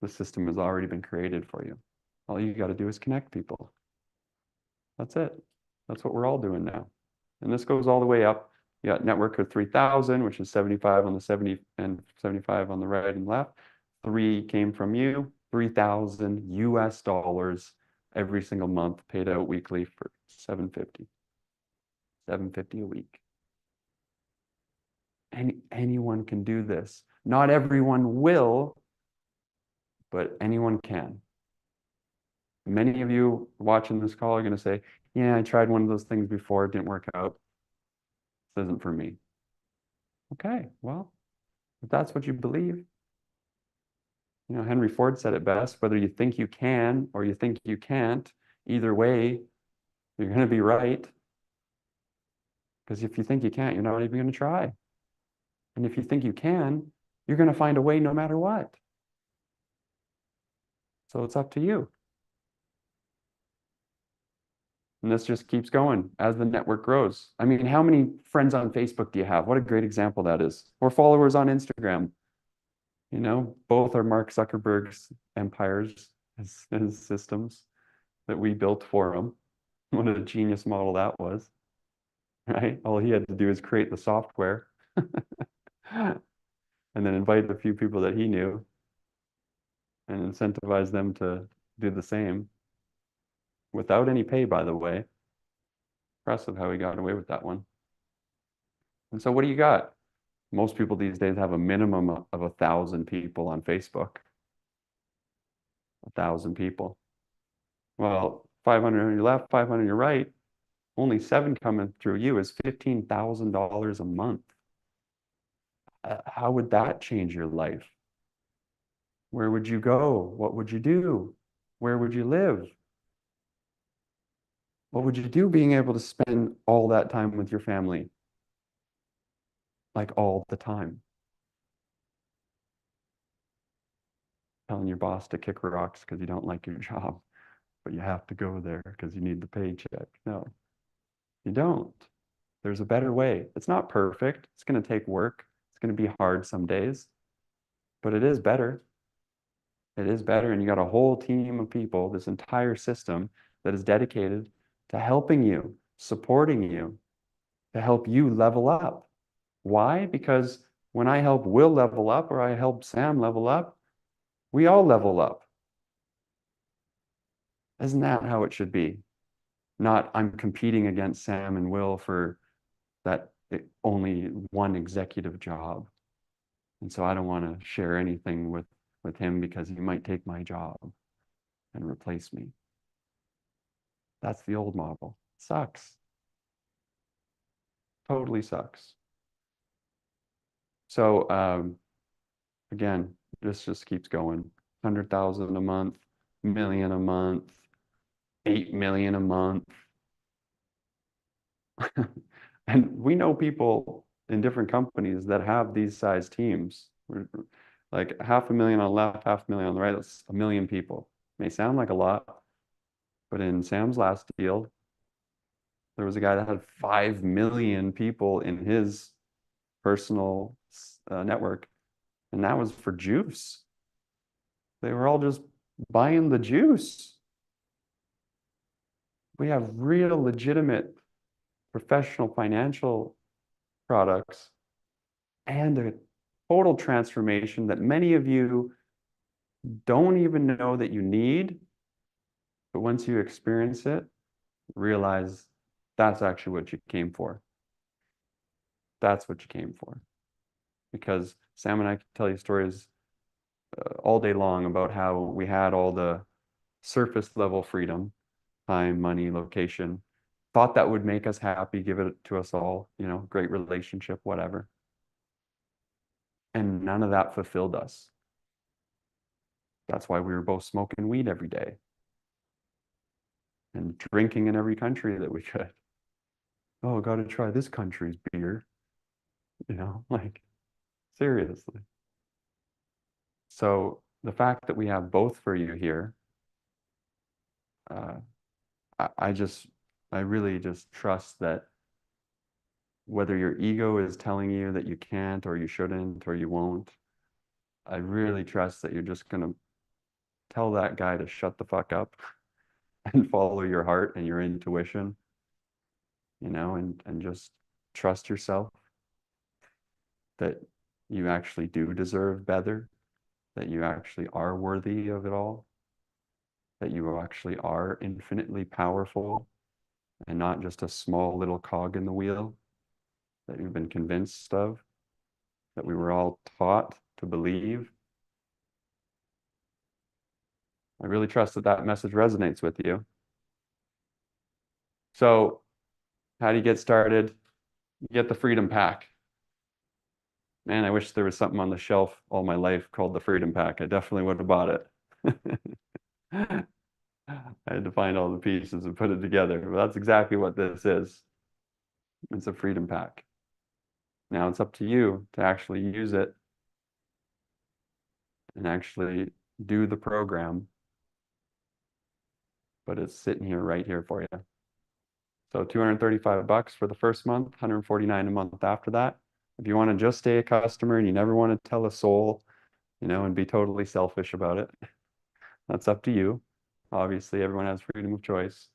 the system has already been created for you. All you got to do is connect people. That's it. That's what we're all doing now. And this goes all the way up. You got network of 3,000, which is 75 on the 70 and 75 on the right and left. 3 came from you, 3,000 US dollars every single month, paid out weekly for $750. $750 a week. Anyone can do this. Not everyone will, but anyone can. Many of you watching this call are going to say, yeah, I tried one of those things before, it didn't work out. This isn't for me. Okay, well, if that's what you believe, Henry Ford said it best, whether you think you can or you think you can't, either way, you're going to be right. Because if you think you can't, you're not even going to try. And if you think you can, you're going to find a way no matter what. So it's up to you. And this just keeps going as the network grows. I mean, how many friends on Facebook do you have? What a great example that is. Or followers on Instagram. You know, both are Mark Zuckerberg's empires and systems that we built for him. What a genius model that was, right? All he had to do is create the software and then invite a few people that he knew and incentivize them to do the same without any pay, by the way. Impressive how he got away with that one. And so what do you got? Most people these days have a minimum of 1,000 people on Facebook. 1,000 people. Well, 500 on your left, 500 on your right, only 7 coming through you is $15,000 a month. How would that change your life? Where would you go? What would you do? Where would you live? What would you do being able to spend all that time with your family? Like all the time. Telling your boss to kick rocks because you don't like your job, but you have to go there because you need the paycheck. No, you don't. There's a better way. It's not perfect. It's going to take work. It's going to be hard some days, but it is better. It is better. And you got a whole team of people, this entire system that is dedicated to helping you, supporting you, to help you level up. Why? Because when I help Will level up or I help Sam level up, we all level up. Isn't that how it should be? Not I'm competing against Sam and Will for that only one executive job. And so I don't want to share anything with him because he might take my job and replace me. That's the old model. Sucks. Totally sucks. So again, this just keeps going. 100,000 a month, million a month, 8 million a month. And we know people in different companies that have these size teams. Like 500,000 on the left, 500,000 on the right, that's 1 million people. May sound like a lot, but in Sam's last deal, there was a guy that had 5 million people in his personal network, and that was for juice. They were all just buying the juice. We have real legitimate professional financial products and a total transformation that many of you don't even know that you need. But once you experience it, realize that's actually what you came for. That's what you came for. Because Sam and I can tell you stories all day long about how we had all the surface level freedom, time, money, location, thought that would make us happy, give it to us all, you know, great relationship, whatever. And none of that fulfilled us. That's why we were both smoking weed every day and drinking in every country that we could. Oh, got to try this country's beer. You know, like seriously. So the fact that we have both for you here, I really just trust that whether your ego is telling you that you can't or you shouldn't or you won't, I really trust that you're just going to tell that guy to shut the fuck up and follow your heart and your intuition, you know, and just trust yourself that you actually do deserve better, that you actually are worthy of it all, that you actually are infinitely powerful and not just a small little cog in the wheel that you've been convinced of, that we were all taught to believe. I really trust that that message resonates with you. So how do you get started? You get the Freedom Pack. Man, I wish there was something on the shelf all my life called the Freedom Pack. I definitely would have bought it. I had to find all the pieces and put it together. But that's exactly what this is. It's a Freedom Pack. Now it's up to you to actually use it and actually do the program. But it's sitting here right here for you. So $235 for the first month, $149 a month after that. If you want to just stay a customer and you never want to tell a soul, and be totally selfish about it, that's up to you. Obviously, everyone has freedom of choice.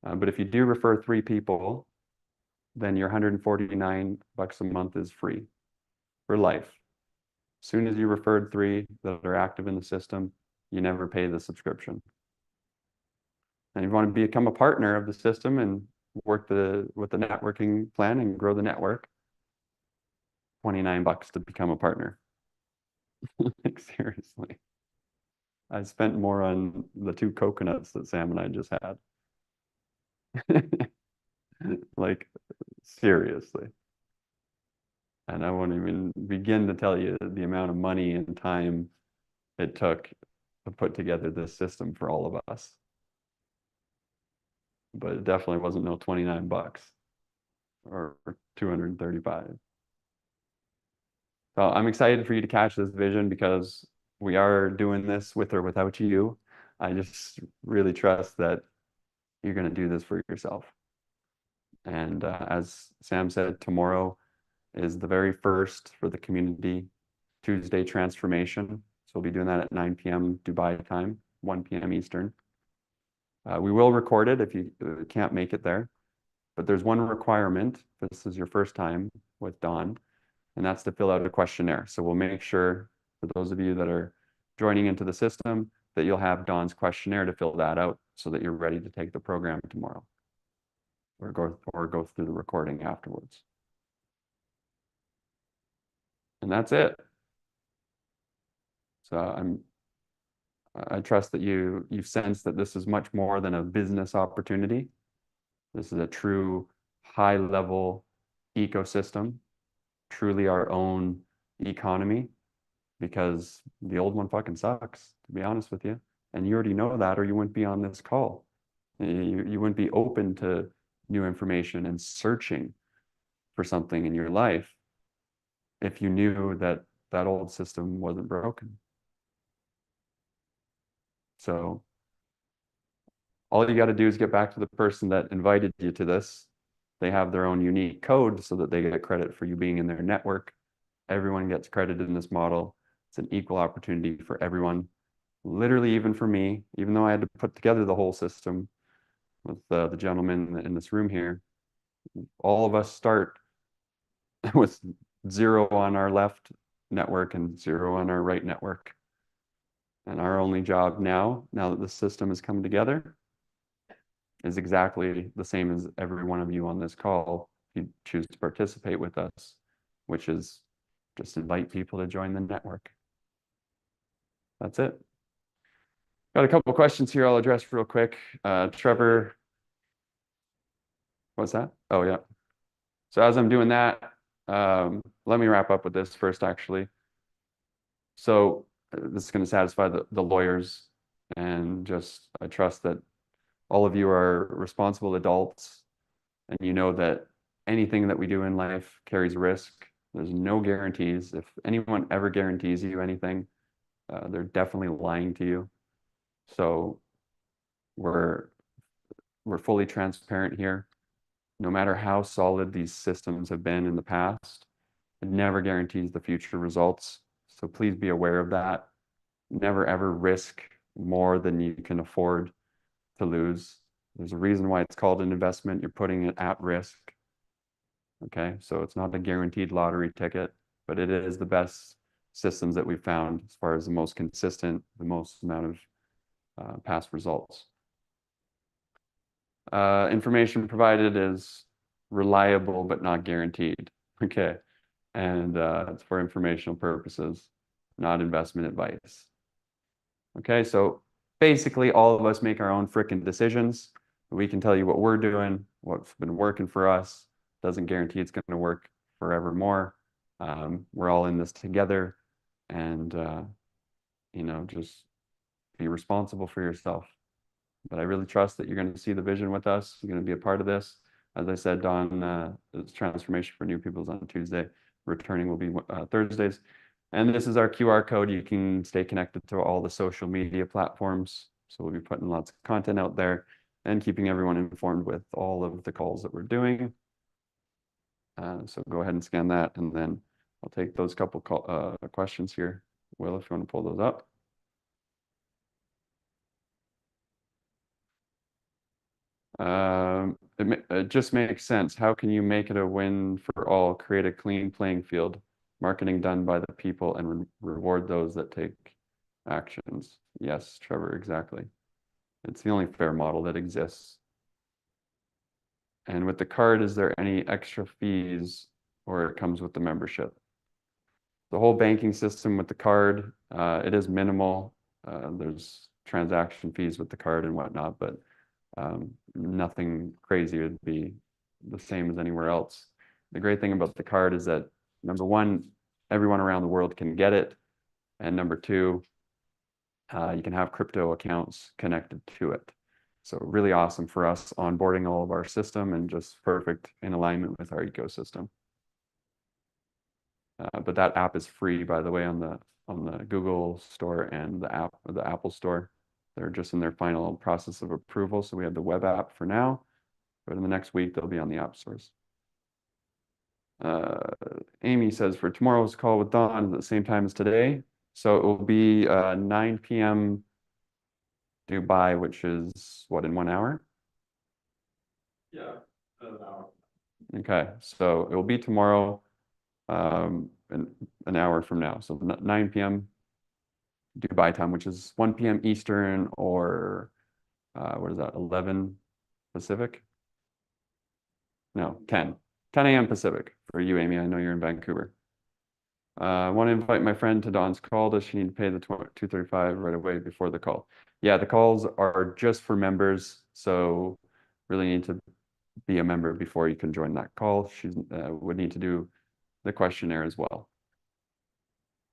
But if you do refer 3 people, then your $149 a month is free for life. As soon as you referred 3 that are active in the system, you never pay the subscription. And if you want to become a partner of the system and work with the networking plan and grow the network, $29 to become a partner. Like, seriously. I spent more on the 2 coconuts that Sam and I just had. Like, seriously. And I won't even begin to tell you the amount of money and time it took to put together this system for all of us. But it definitely wasn't no $29 or 235. So I'm excited for you to catch this vision because we are doing this with or without you. I just really trust that you're going to do this for yourself. And as Sam said, tomorrow is the very first for the community Tuesday transformation. So we'll be doing that at 9 p.m. Dubai time, 1 p.m. Eastern. We will record it if you can't make it there. But there's one requirement. This is your first time with Dawn, and that's to fill out a questionnaire. So we'll make sure for those of you that are joining into the system that you'll have Dawn's questionnaire to fill that out so that you're ready to take the program tomorrow or go through the recording afterwards. And that's it. So I trust that you've sensed that this is much more than a business opportunity. This is a true high-level ecosystem, truly our own economy, because the old one fucking sucks, to be honest with you. And you already know that, or you wouldn't be on this call. You wouldn't be open to new information and searching for something in your life if you knew that that old system wasn't broken. So all you got to do is get back to the person that invited you to this. They have their own unique code so that they get credit for you being in their network. Everyone gets credit in this model. It's an equal opportunity for everyone. Literally, even for me, even though I had to put together the whole system with the gentleman in this room here, all of us start with 0 on our left network and 0 on our right network. And our only job now that the system has come together, is exactly the same as every one of you on this call if you choose to participate with us, which is just invite people to join the network. That's it. Got a couple of questions here I'll address real quick. Trevor, what's that? Oh, yeah. So as I'm doing that, let me wrap up with this first, actually. So this is going to satisfy the lawyers, and just I trust that all of you are responsible adults, and you know that anything that we do in life carries risk. There's no guarantees. If anyone ever guarantees you anything, they're definitely lying to you. So we're fully transparent here. No matter how solid these systems have been in the past, it never guarantees the future results. So please be aware of that. Never ever risk more than you can afford to lose. There's a reason why it's called an investment. You're putting it at risk. Okay, so it's not a guaranteed lottery ticket, but it is the best systems that we've found as far as the most consistent, the most amount of past results. Information provided is reliable but not guaranteed. Okay, and it's for informational purposes, not investment advice. Okay, so basically all of us make our own frickin' decisions. We can tell you what we're doing, what's been working for us. Doesn't guarantee it's going to work forevermore. We're all in this together, and just be responsible for yourself. But I really trust that you're going to see the vision with us. You're going to be a part of this. As I said, Dawn, it's transformation for new people is on Tuesday. Returning will be Thursdays. And this is our QR code. You can stay connected to all the social media platforms. So we'll be putting lots of content out there. and keeping everyone informed with all of the calls that we're doing. So go ahead and scan that, and then I'll take those couple questions here. Will, if you want to pull those up. It just makes sense. How can you make it a win for all? Create a clean playing field, marketing done by the people, and reward those that take actions. Yes, Trevor, exactly. It's the only fair model that exists. And with the card, is there any extra fees, or it comes with the membership? The whole banking system with the card, it is minimal. There's transaction fees with the card and whatnot, but nothing crazy. It would be the same as anywhere else. The great thing about the card is that, number one, everyone around the world can get it. And number two, you can have crypto accounts connected to it. So really awesome for us onboarding all of our system, and just perfect in alignment with our ecosystem. But that app is free, by the way, on the Google Store and the Apple Store. They're just in their final process of approval. So we have the web app for now, but in the next week, they'll be on the app stores. Amy says, for tomorrow's call with Dawn at the same time as today. So it will be 9 p.m. Dubai, which is what, in 1 hour? Yeah, an hour. Okay, so it will be tomorrow, an hour from now. So 9 p.m. Dubai time, which is 1 p.m. Eastern, or what is that, 11 Pacific? No, 10 a.m. Pacific for you, Amy. I know you're in Vancouver. I want to invite my friend to Dawn's call. Does she need to pay the $235 right away before the call? Yeah, the calls are just for members, so really need to be a member before you can join that call. She would need to do the questionnaire as well.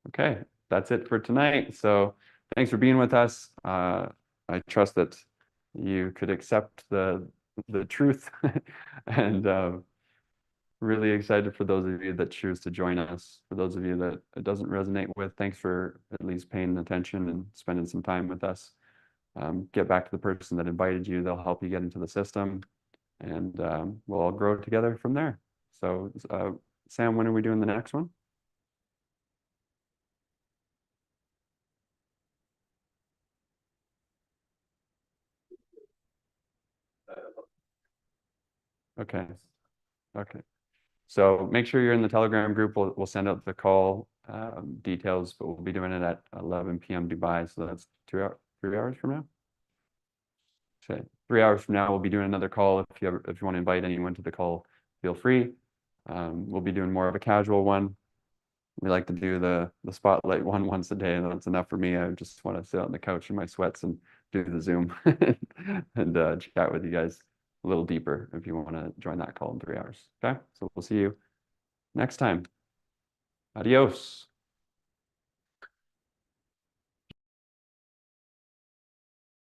Okay, that's it for tonight. So thanks for being with us. I trust that you could accept the truth and really excited for those of you that choose to join us. For those of you that it doesn't resonate with, thanks for at least paying attention and spending some time with us. Get back to the person that invited you. They'll help you get into the system, and we'll all grow together from there. So Sam, when are we doing the next one? Okay. Okay. So make sure you're in the Telegram group. We'll send out the call details, but we'll be doing it at 11 p.m. Dubai. So that's 3 hours from now. Okay, 3 hours from now, we'll be doing another call. If you want to invite anyone to the call, feel free. We'll be doing more of a casual one. We like to do the spotlight one once a day, and that's enough for me. I just want to sit on the couch in my sweats and do the Zoom and chat with you guys a little deeper if you want to join that call in 3 hours. Okay, so we'll see you next time. Adios.